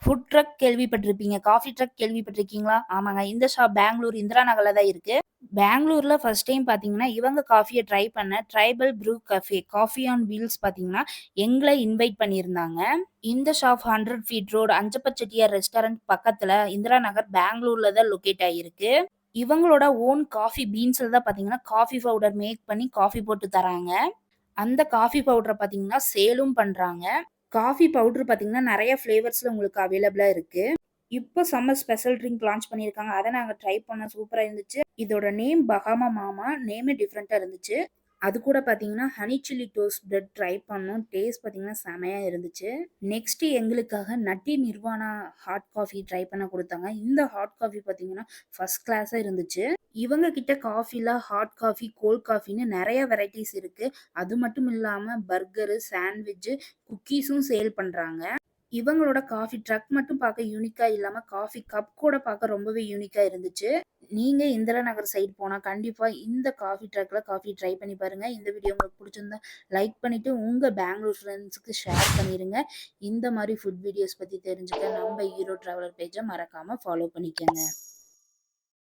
Food drug கேள்விப்பட்டிருப்பீங்க. Coffee drug கேள்விப்பட்டிருக்கீங்களா? ஆமாங்க. இந்த ஷாப் பெங்களூர் இந்திரா நகர்ல தான் இருக்கு. பெங்களூர்ல ஃபர்ஸ்ட் டைம் பார்த்தீங்கன்னா, இவங்க காஃபிய ட்ரை பண்ண tribal brew cafe, coffee on wheels பார்த்தீங்கன்னா, எங்கள இன்வைட் பண்ணியிருந்தாங்க. இந்த shop 100 feet road Anjappa Chettiar restaurant பக்கத்துல இந்திரா நகர் பெங்களூர்ல தான் லொகேட் ஆயிருக்கு. இவங்களோட ஓன் காஃபி பீன்ஸ்ல தான் பார்த்தீங்கன்னா, காஃபி பவுடர் மேக் பண்ணி காஃபி போட்டு தராங்க. அந்த காஃபி பவுடர பார்த்தீங்கன்னா, சேலும் பண்றாங்க. காஃபி பவுடர் பார்த்தீங்கன்னா, நெறைய ஃப்ளேவர்ஸ்ல உங்களுக்கு அவைலபிளா இருக்கு. இப்போ சம்மர் ஸ்பெஷல் ட்ரிங்க் லான்ச் பண்ணியிருக்காங்க. அத நாங்க ட்ரை பண்ணோம். சூப்பரா இருந்துச்சு. இதோட நேம் பஹாமா மாமா. நேமே டிஃபரெண்ட்டா இருந்துச்சு. அது கூட பார்த்தீங்கன்னா, honey chilli toast bread try பண்ணோம். டேஸ்ட் பார்த்தீங்கன்னா, செமையா இருந்துச்சு. நெக்ஸ்ட் எங்களுக்காக நட்டி நிர்வாணா ஹாட் காஃபி ட்ரை பண்ண குடுத்தாங்க. இந்த ஹாட் காஃபி பார்த்தீங்கன்னா, ஃபர்ஸ்ட் கிளாஸா இருந்துச்சு. இவங்க கிட்ட காஃபில ஹாட் காஃபி, கோல்ட் காஃபின்னு நெறைய வெரைட்டீஸ் இருக்கு. அது மட்டும் இல்லாம பர்கரு, சாண்ட்விட்ஜ், குக்கீஸும் சேல் பண்றாங்க. இவங்களோட காஃபி ட்ரக் மட்டும் பார்க்க யூனிக்கா இல்லாம, காஃபி கப் கூட பார்க்க ரொம்பவே யூனிக்கா இருந்துச்சு. நீங்க இந்திரா நகர் சைடு போனா கண்டிப்பா இந்த காஃபி ட்ரக்ல காஃபி ட்ரை பண்ணி பாருங்க. இந்த வீடியோ உங்களுக்கு புடிச்சிருந்தா லைக் பண்ணிட்டு உங்க பெங்களூர் ஃப்ரெண்ட்ஸ்க்கு ஷேர் பண்ணிருங்க. இந்த மாரி ஃபுட் வீடியோஸ் பத்தி தெரிஞ்சுக்க நம்ம ஹீரோ டிராவலர் பேஜ மறக்காம ஃபாலோ பண்ணிக்கங்க.